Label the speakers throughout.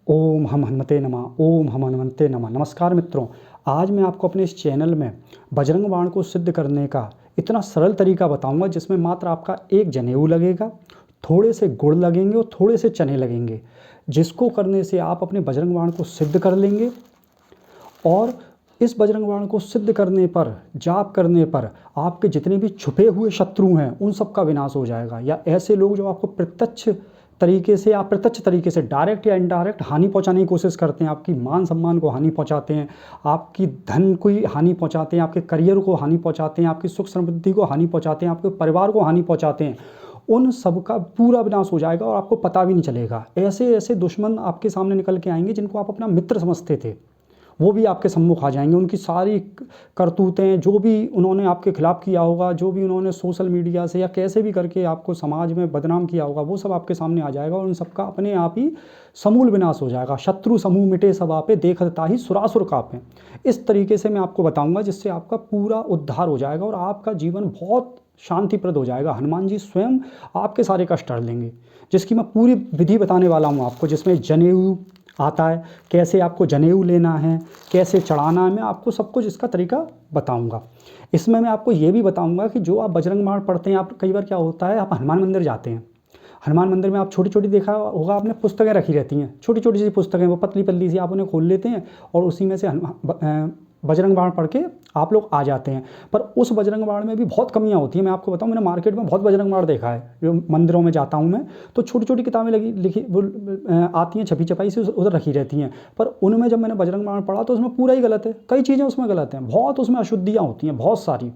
Speaker 1: ओम हम हनुमते नमः। ओम हम हनुमते नमः। नमस्कार मित्रों, आज मैं आपको अपने इस चैनल में बजरंग बाण को सिद्ध करने का इतना सरल तरीका बताऊंगा जिसमें मात्र आपका एक जनेऊ लगेगा, थोड़े से गुड़ लगेंगे और थोड़े से चने लगेंगे, जिसको करने से आप अपने बजरंग बाण को सिद्ध कर लेंगे। और इस बजरंग बाण को सिद्ध करने पर, जाप करने पर आपके जितने भी छुपे हुए शत्रु हैं उन सब का विनाश हो जाएगा। या ऐसे लोग जो आपको प्रत्यक्ष तरीके से, आप प्रत्यक्ष तरीके से डायरेक्ट या इनडायरेक्ट हानि पहुंचाने की कोशिश करते हैं, आपकी मान सम्मान को हानि पहुंचाते हैं, आपकी धन को हानि पहुंचाते हैं, आपके करियर को हानि पहुंचाते हैं, आपकी सुख समृद्धि को हानि पहुंचाते हैं, आपके परिवार को हानि पहुंचाते हैं, उन सब का पूरा विनाश हो जाएगा और आपको पता भी नहीं चलेगा। ऐसे ऐसे दुश्मन आपके सामने निकल के आएंगे जिनको आप अपना मित्र समझते थे, वो भी आपके सम्मुख आ जाएंगे। उनकी सारी करतूतें, जो भी उन्होंने आपके खिलाफ किया होगा, जो भी उन्होंने सोशल मीडिया से या कैसे भी करके आपको समाज में बदनाम किया होगा, वो सब आपके सामने आ जाएगा और उन सब का अपने आप ही समूल विनाश हो जाएगा। शत्रु समूह मिटे सब आपे, देखता ही सुरासुर कांपे। इस तरीके से मैं आपको बताऊंगा जिससे आपका पूरा उद्धार हो जाएगा और आपका जीवन बहुत शांतिप्रद हो जाएगा। हनुमान जी स्वयं आपके सारे कष्ट हर लेंगे, जिसकी मैं पूरी विधि बताने वाला हूँ आपको, जिसमें जनेऊ आता है, कैसे आपको जनेऊ लेना है, कैसे चढ़ाना है, मैं आपको सब कुछ इसका तरीका बताऊंगा। इसमें मैं आपको ये भी बताऊंगा कि जो आप बजरंग बाण पढ़ते हैं, आप कई बार क्या होता है, आप हनुमान मंदिर जाते हैं, हनुमान मंदिर में आप छोटी छोटी देखा होगा आपने, पुस्तकें रखी रहती हैं, छोटी छोटी सी पुस्तकें, वो पतली पतली सी, आप उन्हें खोल लेते हैं और उसी में से बजरंग बाण पढ़ के आप लोग आ जाते हैं। पर उस बजरंग बाण में भी बहुत कमियां होती हैं। मैं आपको बताऊं, मैंने मार्केट में बहुत बजरंग बाण देखा है। जो मंदिरों में जाता हूं मैं, तो छोटी छोटी किताबें लगी लिखी आती हैं, छपी छपाई से उधर रखी रहती हैं। पर उनमें जब मैंने बजरंग बाण पढ़ा तो उसमें पूरा ही गलत है, कई चीज़ें उसमें गलत हैं, बहुत उसमें अशुद्धियाँ होती हैं, बहुत सारी,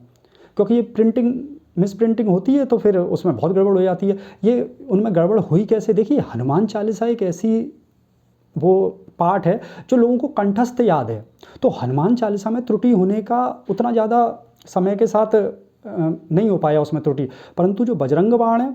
Speaker 1: क्योंकि ये प्रिंटिंग मिस प्रिंटिंग होती है तो फिर उसमें बहुत गड़बड़ हो जाती है। ये उनमें गड़बड़ हुई कैसे? देखिए, हनुमान चालीसा एक ऐसी वो पाठ है जो लोगों को कंठस्थ याद है। तो हनुमान चालीसा में त्रुटि होने का उतना ज़्यादा समय के साथ नहीं हो पाया उसमें त्रुटि, परंतु जो बजरंग बाण है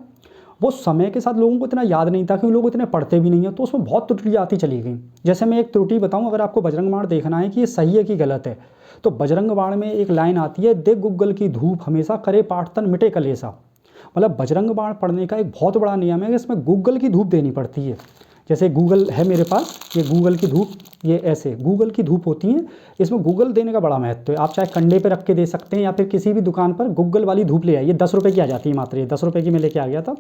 Speaker 1: वो समय के साथ लोगों को इतना याद नहीं था, क्योंकि लोग इतने पढ़ते भी नहीं है, तो उसमें बहुत त्रुटि आती चली गई। जैसे मैं एक त्रुटि बताऊं, अगर आपको बजरंग बाण देखना है कि ये सही है कि गलत है, तो बजरंग बाण में एक लाइन आती है, देख गुग्गल की धूप हमेशा, करे पाठ तन मिटे कलेसा। मतलब बजरंग बाण पढ़ने का एक बहुत बड़ा नियम है कि इसमें गूगल की धूप देनी पड़ती है। जैसे गूगल है मेरे पास, ये गूगल की धूप, ये ऐसे गूगल की धूप होती है, इसमें गूगल देने का बड़ा महत्व है। आप चाहे कंडे पे रख के दे सकते हैं या फिर किसी भी दुकान पर गूगल वाली धूप ले आइए, 10 रुपये की आ जाती है मात्र, ये 10 रुपये की मैं लेके आ गया था।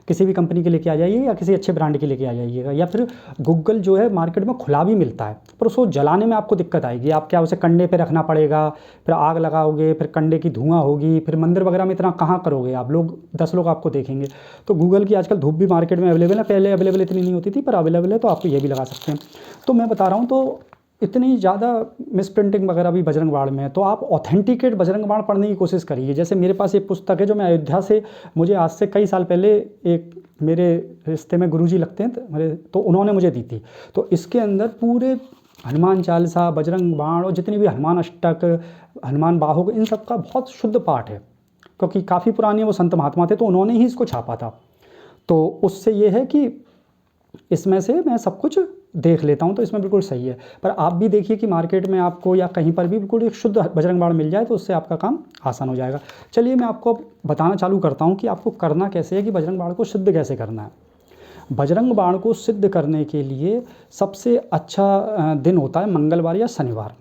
Speaker 1: किसी भी कंपनी के लेके आ जाइए या किसी अच्छे ब्रांड के लेके आ जाइएगा। या फिर गूगल जो है मार्केट में खुला भी मिलता है, पर उसको जलाने में आपको दिक्कत आएगी। आप क्या, उसे कंडे पे रखना पड़ेगा, फिर आग लगाओगे, फिर कंडे की धुआं होगी, फिर मंदिर वगैरह में इतना कहाँ करोगे आप, लोग 10 लोग आपको देखेंगे। तो गूगल की आजकल धूप भी मार्केट में अवेलेबल है, पहले अवेलेबल इतनी नहीं होती थी, पर अवेलेबल है, तो आप ये भी लगा सकते हैं। तो मैं बता रहा हूँ, तो इतनी ज़्यादा मिस प्रिंटिंग वगैरह भी बजरंग बाण में है, तो आप ऑथेंटिकेट बजरंग बाण पढ़ने की कोशिश करिए। जैसे मेरे पास एक पुस्तक है जो मैं अयोध्या से, मुझे आज से कई साल पहले एक मेरे रिश्ते में गुरुजी लगते हैं मेरे, तो उन्होंने मुझे दी थी। तो इसके अंदर पूरे हनुमान चालीसा, बजरंग बाण और जितनी भी हनुमान अष्टक, हनुमान बाहुक, इन सब का बहुत शुद्ध पाठ है, क्योंकि काफ़ी पुराने वो संत महात्मा थे, तो उन्होंने ही इसको छापा था। तो उससे ये है कि इसमें से मैं सब कुछ देख लेता हूँ, तो इसमें बिल्कुल सही है। पर आप भी देखिए कि मार्केट में आपको या कहीं पर भी बिल्कुल एक शुद्ध बजरंग बाण मिल जाए, तो उससे आपका काम आसान हो जाएगा। चलिए मैं आपको बताना चालू करता हूँ कि आपको करना कैसे है, कि बजरंग बाण को सिद्ध कैसे करना है। बजरंग बाण को सिद्ध करने के लिए सबसे अच्छा दिन होता है मंगलवार या शनिवार।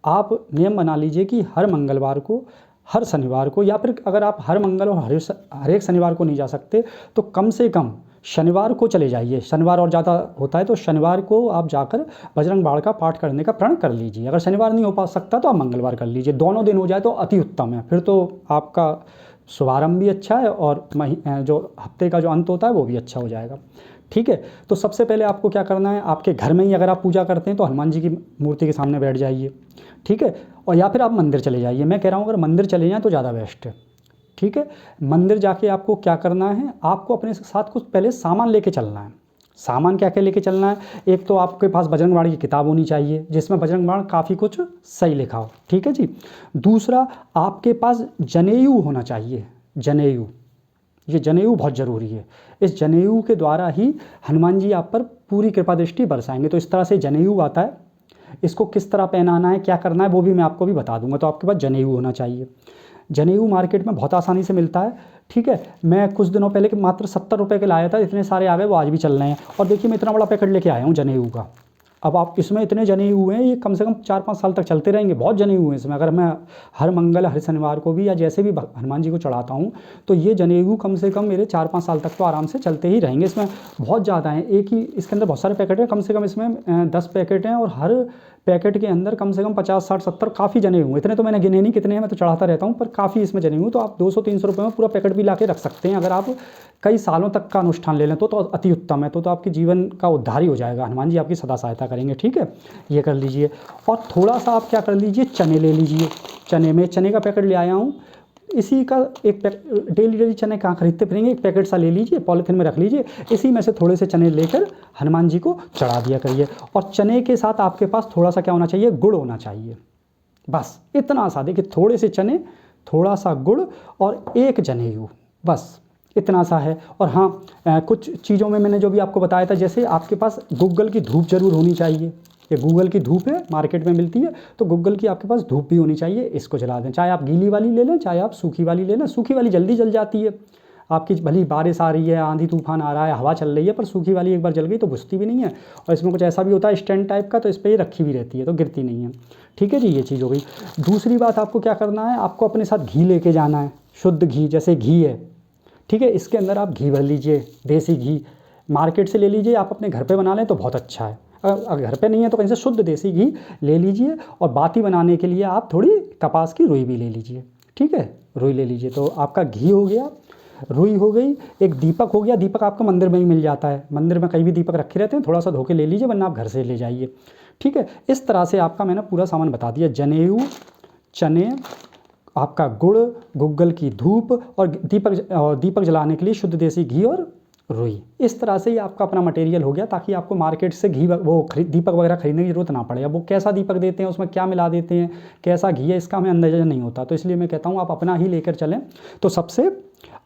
Speaker 1: आप नियम बना लीजिए कि हर मंगलवार को, हर शनिवार को, या फिर अगर आप हर मंगल और हर एक शनिवार को नहीं जा सकते तो कम से कम शनिवार को चले जाइए। शनिवार और ज़्यादा होता है तो शनिवार को आप जाकर बजरंग बाण का पाठ करने का प्रण कर लीजिए। अगर शनिवार नहीं हो पा सकता तो आप मंगलवार कर लीजिए, दोनों दिन हो जाए तो अति उत्तम है। फिर तो आपका शुभारंभ भी अच्छा है और जो हफ्ते का जो अंत होता है वो भी अच्छा हो जाएगा। ठीक है, तो सबसे पहले आपको क्या करना है, आपके घर में ही अगर आप पूजा करते हैं तो हनुमान जी की मूर्ति के सामने बैठ जाइए। ठीक है, और या फिर आप मंदिर चले जाइए। मैं कह रहा हूँ अगर मंदिर चले जाएँ तो ज़्यादा बेस्ट है। ठीक है, मंदिर जाके आपको क्या करना है, आपको अपने साथ कुछ पहले सामान लेके चलना है। सामान क्या क्या लेके चलना है? एक तो आपके पास बजरंग बाण की किताब होनी चाहिए जिसमें बजरंग बाण काफ़ी कुछ सही लिखा हो। ठीक है जी। दूसरा, आपके पास जनेऊ होना चाहिए। जनेऊ, ये जनेऊ बहुत ज़रूरी है। इस जनेऊ के द्वारा ही हनुमान जी आप पर पूरी कृपा दृष्टि बरसाएंगे। तो इस तरह से जनेऊ आता है, इसको किस तरह पहनाना है, क्या करना है, वो भी मैं आपको भी बता दूंगा। तो आपके पास जनेऊ होना चाहिए। जनेऊ मार्केट में बहुत आसानी से मिलता है, ठीक है। मैं कुछ दिनों पहले मात्र 70 रुपये के लाया था, इतने सारे आ गए, वो आज भी चल रहे हैं। और देखिए मैं इतना बड़ा पैकेट लेके आया हूँ जनेऊ का। अब आप इसमें इतने जनेऊ हैं, ये कम से कम 4-5 साल तक चलते रहेंगे, बहुत जनेऊ हैं इसमें। अगर मैं हर मंगल हर शनिवार को भी या जैसे भी हनुमान जी को चढ़ाता हूँ तो ये जनेऊ कम से कम मेरे 4-5 साल तक तो आराम से चलते ही रहेंगे। इसमें बहुत ज़्यादा हैं, एक ही इसके अंदर बहुत सारे पैकेट हैं, कम से कम इसमें 10 पैकेट हैं और हर पैकेट के अंदर कम से कम 50, 60, 70 काफ़ी जने हुए। इतने तो मैंने गिने नहीं कितने हैं, मैं तो चढ़ाता रहता हूँ, पर काफ़ी इसमें जने हुए। तो आप 200-300 रुपये में पूरा पैकेट भी ला के रख सकते हैं। अगर आप कई सालों तक का अनुष्ठान ले लें तो अति उत्तम है। तो आपके जीवन का उद्धार ही हो जाएगा, हनुमान जी आपकी सदा सहायता करेंगे, ठीक है। ये कर लीजिए। और थोड़ा सा आप क्या कर लीजिए, चने ले लीजिए। चने का पैकेट ले आया हूँ, इसी का एक डेली चने कहाँ खरीदते फिरेंगे, एक पैकेट सा ले लीजिए, पॉलीथिन में रख लीजिए, इसी में से थोड़े से चने लेकर हनुमान जी को चढ़ा दिया करिए। और चने के साथ आपके पास थोड़ा सा क्या होना चाहिए, गुड़ होना चाहिए। बस इतना सा, देखिए थोड़े से चने, थोड़ा सा गुड़ और एक जनेऊ, बस इतना सा है। और हाँ, कुछ चीज़ों में मैंने जो भी आपको बताया था, जैसे आपके पास गूगल की धूप जरूर होनी चाहिए। ये गूगल की धूप है, मार्केट में मिलती है, तो गूगल की आपके पास धूप भी होनी चाहिए। इसको जला दें, चाहे आप गीली वाली ले लें, चाहे आप सूखी वाली ले लें। सूखी वाली जल्दी जल जाती है, आपकी भली बारिश आ रही है, आंधी तूफान आ रहा है, हवा चल रही है, पर सूखी वाली एक बार जल गई तो बुझती भी नहीं है। और इसमें कुछ ऐसा भी होता है स्टैंड टाइप का, तो इस पर ये रखी भी रहती है, तो गिरती नहीं है, ठीक है जी। ये चीज़ हो गई। दूसरी बात आपको क्या करना है, आपको अपने साथ घी लेके जाना है, शुद्ध घी, जैसे घी है, ठीक है। इसके अंदर आप घी भर लीजिए, देसी घी मार्केट से ले लीजिए, आप अपने घर पे बना लें तो बहुत अच्छा है। अगर घर पे नहीं है तो कहीं से शुद्ध देसी घी ले लीजिए। और बाती बनाने के लिए आप थोड़ी कपास की रुई भी ले लीजिए, ठीक है। रुई ले लीजिए, तो आपका घी हो गया, रुई हो गई, एक दीपक हो गया। दीपक आपको मंदिर में ही मिल जाता है, मंदिर में कहीं भी दीपक रखे रहते हैं, थोड़ा सा धोके ले लीजिए, वरना आप घर से ले जाइए, ठीक है। इस तरह से आपका मैंने पूरा सामान बता दिया, जनेऊ, चने, आपका गुड़, गूगल की धूप और दीपक जलाने के लिए शुद्ध देसी घी और रुई। इस तरह से ही आपका अपना मटेरियल हो गया, ताकि आपको मार्केट से दीपक वगैरह खरीदने की ज़रूरत ना पड़े। अब वो कैसा दीपक देते हैं, उसमें क्या मिला देते हैं, कैसा घी है, इसका हमें अंदाज़ा नहीं होता। तो इसलिए मैं कहता हूँ आप अपना ही लेकर चलें तो सबसे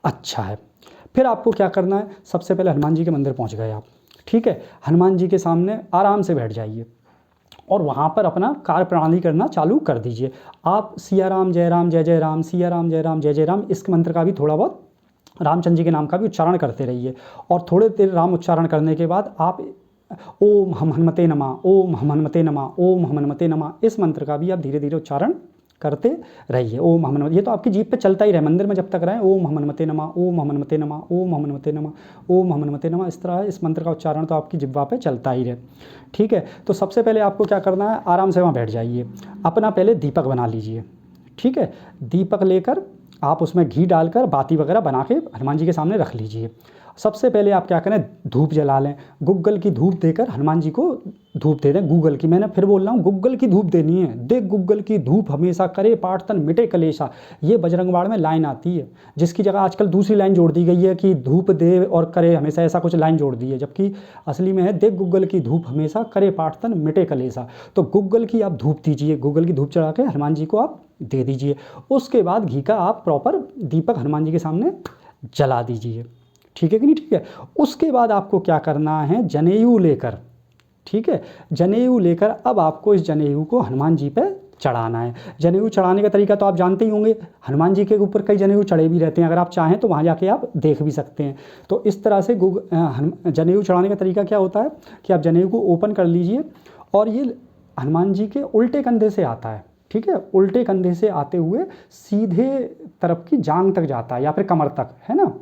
Speaker 1: अच्छा है। फिर आपको क्या करना है, सबसे पहले हनुमान जी के मंदिर पहुँच गए आप, ठीक है। हनुमान जी के सामने आराम से बैठ जाइए और वहाँ पर अपना कार्य प्रणाली करना चालू कर दीजिए। आप सिया राम जय राम जय जय राम, सिया राम जय राम जय जय राम, इस मंत्र का भी थोड़ा बहुत रामचंद्र जी के नाम का भी उच्चारण करते रहिए। और थोड़े देर राम उच्चारण करने के बाद आप ओम हम हनुमते नमः, ओम हम हनुमते नमः, ओम हम हनुमते नमः, इस मंत्र का भी आप धीरे धीरे उच्चारण करते रहिए। ओम हम हनुमते, ये तो आपकी जीभ पे चलता ही रहे मंदिर में जब तक रहें। ओम हम हनुमते नमः, ओम हम हनुमते नमः, ओम हम हनुमते नमः, ओम हम हनुमते नमः, इस तरह इस मंत्र का उच्चारण तो आपकी जिह्वा पे चलता ही रहे, ठीक है। तो सबसे पहले आपको क्या करना है, आराम से वहाँ बैठ जाइए, अपना पहले दीपक बना लीजिए, ठीक है। दीपक लेकर आप उसमें घी डालकर बाती वगैरह बना के हनुमान जी के सामने रख लीजिए। सबसे पहले आप क्या करें, धूप जला लें, गूगल की धूप देकर हनुमान जी को धूप दे दें। गूगल की, मैंने फिर बोल रहा हूँ, गूगल की धूप देनी है। देख गूगल की धूप हमेशा करे पाठ तन मिटे कलेशा, ये बजरंगबाण में लाइन आती है, जिसकी जगह आजकल दूसरी लाइन जोड़ दी गई है कि धूप दे और करे हमेशा, ऐसा कुछ लाइन जोड़ दी है, जबकि असली में है देख गूगल की धूप हमेशा करे पाठ तन मिटे कलेशा। तो गूगल की आप धूप दीजिए, गूगल की धूप चढ़ा के हनुमान जी को आप दे दीजिए। उसके बाद घी का आप प्रॉपर दीपक हनुमान जी के सामने जला दीजिए, ठीक है कि नहीं, ठीक है। उसके बाद आपको क्या करना है, जनेऊ लेकर, ठीक है, जनेऊ लेकर अब आपको इस जनेऊ को हनुमान जी पे चढ़ाना है। जनेऊ चढ़ाने का तरीका तो आप जानते ही होंगे, हनुमान जी के ऊपर कई जनेऊ चढ़े भी रहते हैं, अगर आप चाहें तो वहाँ जाके आप देख भी सकते हैं। तो इस तरह से जनेऊ चढ़ाने का तरीका क्या होता है कि आप जनेऊ को ओपन कर लीजिए और ये हनुमान जी के उल्टे कंधे से आता है, ठीक है, उल्टे कंधे से आते हुए सीधे तरफ की जांघ तक जाता है या फिर कमर तक, है ना।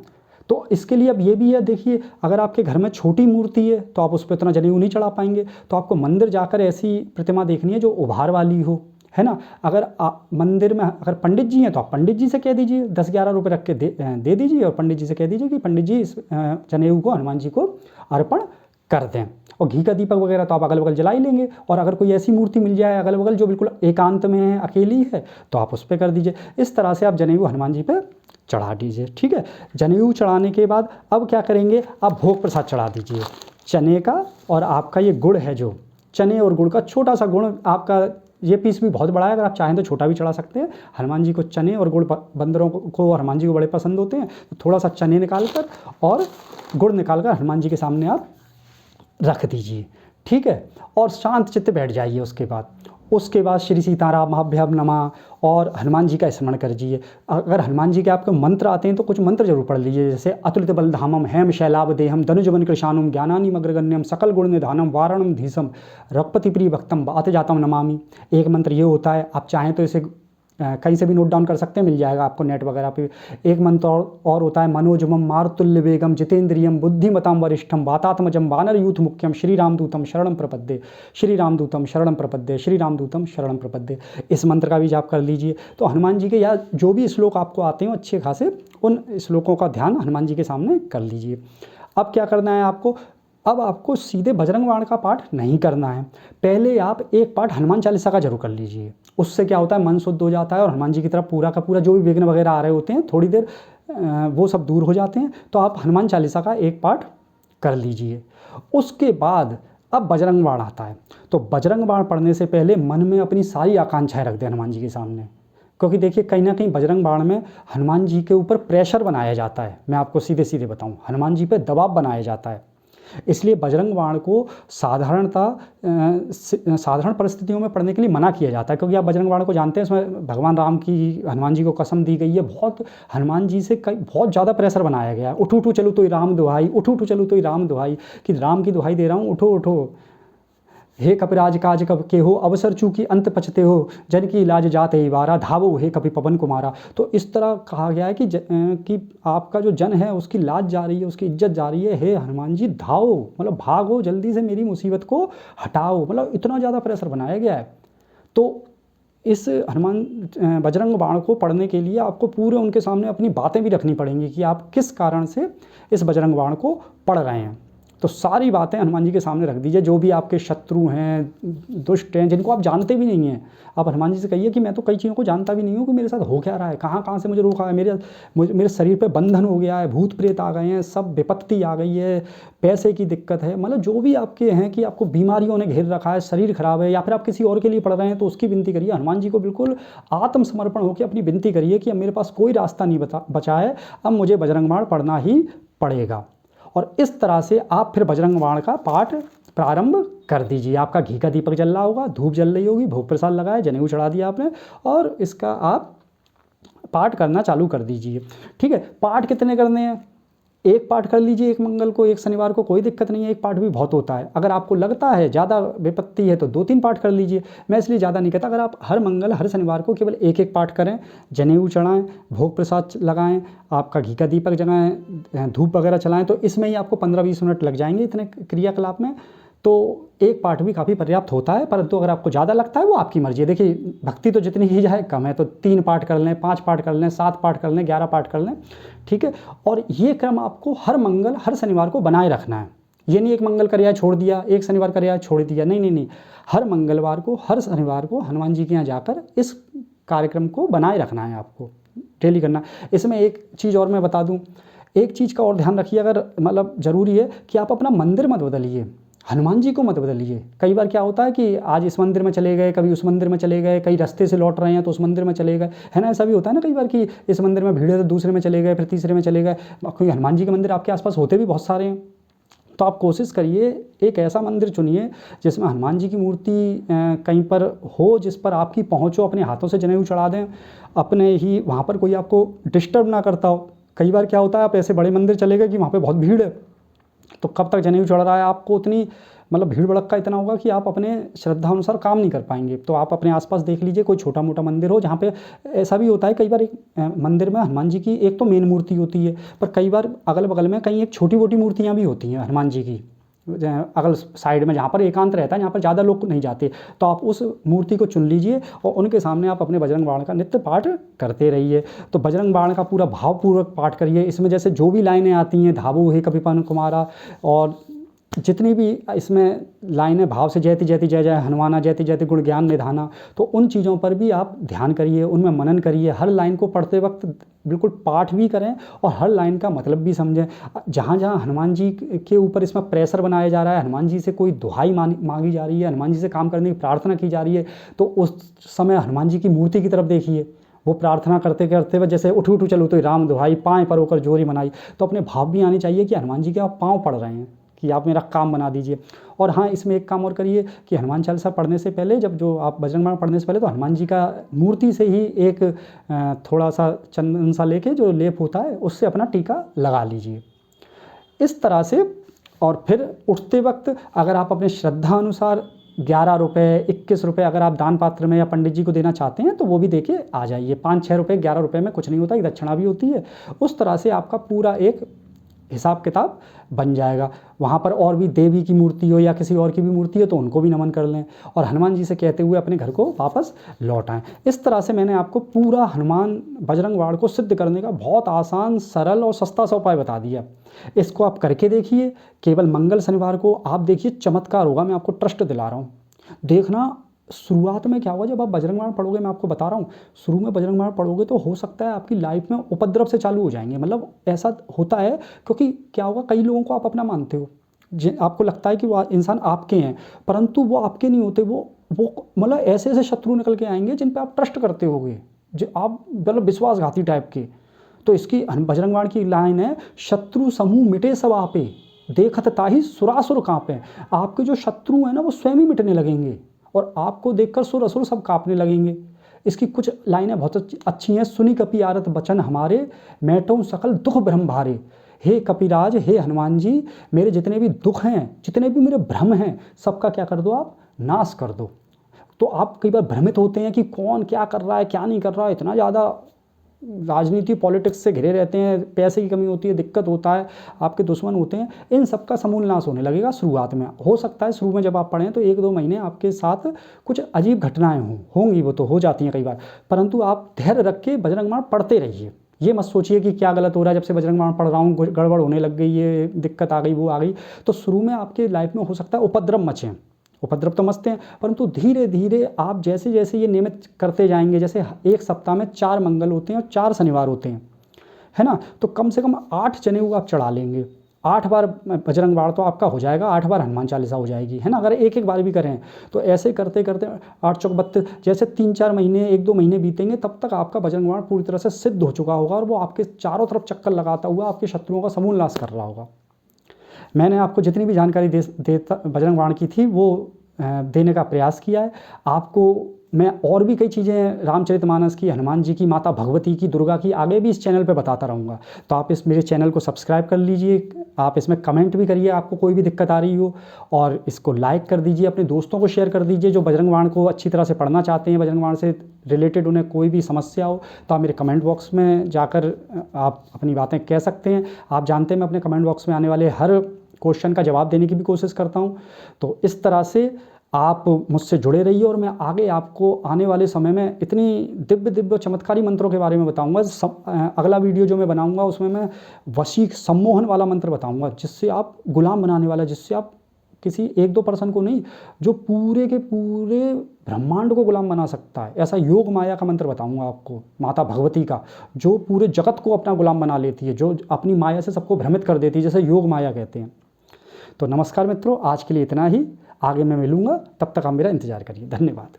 Speaker 1: तो इसके लिए अब ये भी है, देखिए अगर आपके घर में छोटी मूर्ति है तो आप उस पर इतना जनेऊ नहीं चढ़ा पाएंगे, तो आपको मंदिर जाकर ऐसी प्रतिमा देखनी है जो उभार वाली हो, है ना। अगर मंदिर में अगर पंडित जी हैं तो आप पंडित जी से कह दीजिए 10-11 रुपये रख के दे दीजिए और पंडित जी से कह दीजिए कि पंडित जी इस जनेऊ को हनुमान जी को अर्पण कर दें। और घी का दीपक वगैरह तो आप अगल बगल जला ही लेंगे। और अगर कोई ऐसी मूर्ति मिल जाए अगल बगल जो बिल्कुल एकांत में है, अकेली है, तो आप उस पर कर दीजिए। इस तरह से आप जनेऊ हनुमान जी पे चढ़ा दीजिए, ठीक है। जनेऊ चढ़ाने के बाद अब क्या करेंगे, आप भोग प्रसाद चढ़ा दीजिए चने का, और आपका ये गुड़ है, जो चने और गुड़ का छोटा सा गुड़, आपका ये पीस भी बहुत बड़ा है, अगर आप चाहें तो छोटा भी चढ़ा सकते हैं। हनुमान जी को चने और गुड़, बंदरों को हनुमान जी को बड़े पसंद होते हैं, तो थोड़ा सा चने निकाल कर और गुड़ निकाल कर हनुमान जी के सामने आप रख दीजिए, ठीक है। और शांत चित्त बैठ जाइए। उसके बाद उसके बाद श्री सीतारामाभ्याम नमः और हनुमान जी का स्मरण करिए। अगर हनुमान जी के आपको मंत्र आते हैं तो कुछ मंत्र जरूर पढ़ लीजिए, जैसे अतुलित बलधामम हेम शैलावदेहम धनुजवन कृशानुम ज्ञानानिम अग्रगण्यम सकल गुण निधानम वारणम धीसम रघुपति प्रिय भक्तम बात जातम नमामि। एक मंत्र ये होता है, आप चाहें तो इसे कहीं से भी नोट डाउन कर सकते हैं, मिल जाएगा आपको नेट वगैरह पे। एक मंत्र और होता है मनोजमम मारुतुल्य वेगम जितेंद्रियम बुद्धिमताम वरिष्ठम वातात्मजम वानर यूथ मुख्यम श्री रामदूतम शरणम प्रपद्ये श्री रामदूतम शरणम प्रपद्ये श्री रामदूतम शरणम प्रपद्ये। इस मंत्र का भी जाप कर लीजिए। तो हनुमान जी के या जो भी श्लोक आपको आते हो अच्छे खासे, उन श्लोकों का ध्यान हनुमान जी के सामने कर लीजिए। अब क्या करना है आपको, अब आपको सीधे बजरंग बाण का पाठ नहीं करना है, पहले आप एक पाठ हनुमान चालीसा का जरूर कर लीजिए। उससे क्या होता है, मन शुद्ध हो जाता है और हनुमान जी की तरफ पूरा का पूरा जो भी विघ्न वगैरह आ रहे होते हैं थोड़ी देर वो सब दूर हो जाते हैं। तो आप हनुमान चालीसा का एक पाठ कर लीजिए। उसके बाद अब बजरंग बाण आता है। तो बजरंग बाण पढ़ने से पहले मन में अपनी सारी आकांक्षाएं रख दें हनुमान जी के सामने, क्योंकि देखिए कहीं ना कहीं बजरंग बाण में हनुमान जी के ऊपर प्रेशर बनाया जाता है। मैं आपको सीधे सीधे बताऊं, हनुमान जी पे दबाव बनाया जाता है। इसलिए बजरंग बाण को साधारण परिस्थितियों में पढ़ने के लिए मना किया जाता है, क्योंकि आप बजरंग बाण को जानते हैं, इसमें भगवान राम की हनुमान जी को कसम दी गई है। बहुत हनुमान जी से बहुत ज़्यादा प्रेशर बनाया गया है। उठो उठो चलो तो राम दुहाई, उठो उठो चलो तो राम दुहाई, कि राम की दुहाई दे रहा हूँ, उठो उठो। हे कपिराज काज कब के हो अवसर चूकी अंत पचते हो, जन की इलाज जात ही वारा धावो हे कपि पवन कुमारा। तो इस तरह कहा गया है कि आपका जो जन है उसकी लाज जा रही है, उसकी इज्जत जा रही है, हे हनुमान जी धाओ, मतलब भागो जल्दी से, मेरी मुसीबत को हटाओ। मतलब इतना ज़्यादा प्रेशर बनाया गया है। तो इस बजरंग बाण को पढ़ने के लिए आपको पूरे उनके सामने अपनी बातें भी रखनी पड़ेंगी कि आप किस कारण से इस बजरंग बाण को पढ़ रहे हैं। तो सारी बातें हनुमान जी के सामने रख दीजिए। जो भी आपके शत्रु हैं, दुष्ट हैं, जिनको आप जानते भी नहीं हैं, आप हनुमान जी से कहिए कि मैं तो कई चीज़ों को जानता भी नहीं हूँ कि मेरे साथ हो क्या रहा है, कहाँ कहाँ से मुझे रोका है, मेरे शरीर पे बंधन हो गया है, भूत प्रेत आ गए हैं, सब विपत्ति आ गई है, पैसे की दिक्कत है, मतलब जो भी आपके हैं कि आपको बीमारियों ने घेर रखा है, शरीर खराब है, या फिर आप किसी और के लिए पढ़ रहे हैं तो उसकी विनती करिए। हनुमान जी को बिल्कुल आत्मसमर्पण होकर अपनी विनती करिए कि अब मेरे पास कोई रास्ता नहीं बचा है, अब मुझे बजरंग बाण पढ़ना ही पड़ेगा। और इस तरह से आप फिर बजरंग बाण का पाठ प्रारंभ कर दीजिए। आपका घी का दीपक जल रहा होगा, धूप जल रही होगी, भोग प्रसाद लगाया, जनेऊ चढ़ा दिया आपने, और इसका आप पाठ करना चालू कर दीजिए। ठीक है, पाठ कितने करने हैं, एक पाठ कर लीजिए, एक मंगल को, एक शनिवार को, कोई दिक्कत नहीं है, एक पाठ भी बहुत होता है। अगर आपको लगता है ज़्यादा विपत्ति है तो 2-3 पाठ कर लीजिए, मैं इसलिए ज़्यादा नहीं कहता। अगर आप हर मंगल हर शनिवार को केवल एक एक पाठ करें, जनेऊ चढ़ाएं, भोग प्रसाद लगाएं, आपका घी का दीपक जगाएं, धूप वगैरह चलाएं, तो इसमें ही आपको 15-20 मिनट लग जाएंगे इतने क्रियाकलाप में। तो एक पाठ भी काफ़ी पर्याप्त होता है। परंतु अगर आपको ज़्यादा लगता है वो आपकी मर्जी है। देखिए भक्ति तो जितनी की जाए कम है, तो 3 पाठ कर लें, 5 पाठ कर लें, 7 पाठ कर लें, 11 पाठ कर लें, ठीक है। और ये क्रम आपको हर मंगल हर शनिवार को बनाए रखना है। ये नहीं एक मंगल कर आया छोड़ दिया, एक शनिवार कर आया छोड़ दिया, नहीं नहीं नहीं, हर मंगलवार को हर शनिवार को हनुमान जी के यहाँ जाकर इस कार्यक्रम को बनाए रखना है, आपको डेली करना। इसमें एक चीज़ और मैं बता दूँ, एक चीज़ का और ध्यान रखिए, अगर मतलब ज़रूरी है कि आप अपना मंदिर मत बदलिए, हनुमान जी को मत बदलिए। कई बार क्या होता है कि आज इस मंदिर में चले गए, कभी उस मंदिर में चले गए, कई रास्ते से लौट रहे हैं तो उस मंदिर में चले गए, है ना। ऐसा भी होता है ना कई बार कि इस मंदिर में भीड़ है तो दूसरे में चले गए, फिर तीसरे में चले गए। क्योंकि हनुमान जी के मंदिर आपके आसपास होते भी बहुत सारे हैं। तो आप कोशिश करिए एक ऐसा मंदिर चुनिए जिसमें हनुमान जी की मूर्ति कहीं पर हो, जिस पर आपकी पहुँच हो, अपने हाथों से जनेऊ चढ़ा दें, अपने ही वहाँ पर कोई आपको डिस्टर्ब ना करता हो। कई बार क्या होता है, आप ऐसे बड़े मंदिर चले गए कि वहाँ पर बहुत भीड़ है, तो कब तक जनेऊ चढ़ रहा है, आपको उतनी मतलब भीड़ भड़क्का इतना होगा कि आप अपने श्रद्धा अनुसार काम नहीं कर पाएंगे। तो आप अपने आसपास देख लीजिए कोई छोटा मोटा मंदिर हो जहाँ पे ऐसा भी होता है। कई बार एक मंदिर में हनुमान जी की एक तो मेन मूर्ति होती है, पर कई बार अगल बगल में कहीं एक छोटी मोटी मूर्तियाँ भी होती हैं हनुमान जी की, अगल साइड में जहाँ पर एकांत रहता है, जहाँ पर ज़्यादा लोग नहीं जाते। तो आप उस मूर्ति को चुन लीजिए और उनके सामने आप अपने बजरंग बाण का नित्य पाठ करते रहिए। तो बजरंग बाण का पूरा भावपूर्वक पाठ करिए। इसमें जैसे जो भी लाइनें आती हैं, धावो हे कपि पवन कुमारा, और जितनी भी इसमें लाइनें भाव से, जयति जयति जय जय हनुमाना, जयति जयति गुण ज्ञान निधाना, तो उन चीज़ों पर भी आप ध्यान करिए, उनमें मनन करिए। हर लाइन को पढ़ते वक्त बिल्कुल पाठ भी करें और हर लाइन का मतलब भी समझें। जहाँ जहाँ हनुमान जी के ऊपर इसमें प्रेशर बनाया जा रहा है, हनुमान जी से कोई दुहाई मांगी जा रही है, हनुमान जी से काम करने की प्रार्थना की जा रही है, तो उस समय हनुमान जी की मूर्ति की तरफ देखिए। वो प्रार्थना करते करते हुए जैसे उठू उठू चलो तो राम दुहाई, पाँव पर होकर जोरी मनाई, तो अपने भाव भी आने चाहिए कि हनुमान जी के आप पाँव पढ़ रहे हैं, कि आप मेरा काम बना दीजिए। और हाँ, इसमें एक काम और करिए कि हनुमान चालीसा पढ़ने से पहले, जब जो आप बजरंग बाण पढ़ने से पहले, तो हनुमान जी का मूर्ति से ही एक थोड़ा सा चंदन सा लेके जो लेप होता है उससे अपना टीका लगा लीजिए। इस तरह से और फिर उठते वक्त अगर आप अपने श्रद्धा अनुसार 11 रुपये, 21 रुपये अगर आप दान पात्र में या पंडित जी को देना चाहते हैं तो वो भी दे के आ जाइए। 5-6 रुपये, 11 रुपये में कुछ नहीं होता, एक दक्षिणा भी होती है। उस तरह से आपका पूरा एक हिसाब किताब बन जाएगा। वहाँ पर और भी देवी की मूर्ति हो या किसी और की भी मूर्ति हो तो उनको भी नमन कर लें और हनुमान जी से कहते हुए अपने घर को वापस लौट आएँ। इस तरह से मैंने आपको पूरा हनुमान बजरंग बाण को सिद्ध करने का बहुत आसान, सरल और सस्ता सा उपाय बता दिया। इसको आप करके देखिए, केवल मंगल शनिवार को आप देखिए, चमत्कार होगा। मैं आपको ट्रस्ट दिला रहा हूँ। देखना शुरुआत में क्या होगा, जब आप बजरंग बाण पढ़ोगे, मैं आपको बता रहा हूँ, शुरू में बजरंग बाण पढ़ोगे तो हो सकता है आपकी लाइफ में उपद्रव से चालू हो जाएंगे। मतलब ऐसा होता है, क्योंकि क्या होगा, कई लोगों को आप अपना मानते हो, आपको लगता है कि वो इंसान आपके हैं, परंतु वो आपके नहीं होते। वो मतलब ऐसे ऐसे शत्रु निकल के आएंगे जिन पे आप ट्रस्ट करते होगे, जो आप मतलब विश्वासघाती टाइप के। तो इसकी बजरंग बाण की लाइन है, शत्रु समूह मिटे सब आपे, देखत ताहि सुरासुर कांपे। आपके जो शत्रु हैं ना, वो स्वयं ही मिटने लगेंगे और आपको देखकर सुर असुर सब कांपने लगेंगे। इसकी कुछ लाइनें बहुत अच्छी हैं। सुनी कपि आरत बचन हमारे, मैटों सकल दुख भ्रम भारे। हे कपिराज, हे हनुमान जी, मेरे जितने भी दुख हैं, जितने भी मेरे भ्रम हैं, सबका क्या कर दो, आप नाश कर दो। तो आप कई बार भ्रमित होते हैं कि कौन क्या कर रहा है, क्या नहीं कर रहा है। इतना ज़्यादा राजनीति पॉलिटिक्स से घिरे रहते हैं, पैसे की कमी होती है, दिक्कत होता है, आपके दुश्मन होते हैं। इन सब का समूल नाश होने लगेगा शुरुआत में। हो सकता है शुरू में जब आप पढ़ें तो 1-2 महीने आपके साथ कुछ अजीब घटनाएं होंगी, वो तो हो जाती हैं कई बार, परंतु आप धैर्य रख के बजरंग बाण पढ़ते रहिए। ये मत सोचिए कि क्या गलत हो रहा है, जब से बजरंग बाण पढ़ रहा हूँ गड़बड़ होने लग गई, ये दिक्कत आ गई, वो आ गई। तो शुरू में आपके लाइफ में हो सकता है उपद्रव मचें, उपद्रव तो मचते हैं, परंतु धीरे धीरे आप जैसे जैसे ये नियमित करते जाएंगे, जैसे एक सप्ताह में 4 मंगल होते हैं और 4 शनिवार होते हैं, है ना, तो कम से कम 8 जनेऊ आप चढ़ा लेंगे। 8 बार बजरंग बाण तो आपका हो जाएगा, 8 बार हनुमान चालीसा हो जाएगी, है ना। अगर एक बार भी करें तो ऐसे करते करते 8 चौक 32, जैसे 3-4 महीने, 1-2 महीने बीतेंगे, तब तक आपका बजरंग बाण पूरी तरह से सिद्ध हो चुका होगा और वो आपके चारों तरफ चक्कर लगाता हुआ आपके शत्रुओं का समूल नाश कर रहा होगा। मैंने आपको जितनी भी जानकारी बजरंग बाण की थी वो देने का प्रयास किया है। आपको मैं और भी कई चीज़ें रामचरितमानस की, हनुमान जी की, माता भगवती की, दुर्गा की आगे भी इस चैनल पे बताता रहूँगा। तो आप मेरे चैनल को सब्सक्राइब कर लीजिए, आप इसमें कमेंट भी करिए आपको कोई भी दिक्कत आ रही हो, और इसको लाइक कर दीजिए, अपने दोस्तों को शेयर कर दीजिए जो बजरंग बाण को अच्छी तरह से पढ़ना चाहते हैं, बजरंग बाण से रिलेटेड उन्हें कोई भी समस्या हो तो आप मेरे कमेंट बॉक्स में जाकर आप अपनी बातें कह सकते हैं। आप जानते हैं मैं अपने कमेंट बॉक्स में आने वाले हर क्वेश्चन का जवाब देने की भी कोशिश करता हूँ। तो इस तरह से आप मुझसे जुड़े रहिए और मैं आगे आपको आने वाले समय में इतनी दिव्य दिव्य चमत्कारी मंत्रों के बारे में बताऊंगा। अगला वीडियो जो मैं बनाऊंगा उसमें मैं वशी सम्मोहन वाला मंत्र बताऊंगा, जिससे आप गुलाम बनाने वाला, जिससे आप किसी 1-2 पर्सन को नहीं, जो पूरे के पूरे ब्रह्मांड को गुलाम बना सकता है। ऐसा योग माया का मंत्र बताऊंगा आपको, माता भगवती का, जो पूरे जगत को अपना गुलाम बना लेती है, जो अपनी माया से सबको भ्रमित कर देती है, जैसे योग माया कहते हैं। तो नमस्कार मित्रों, आज के लिए इतना ही। आगे मैं मिलूंगा, तब तक आप मेरा इंतजार करिए। धन्यवाद।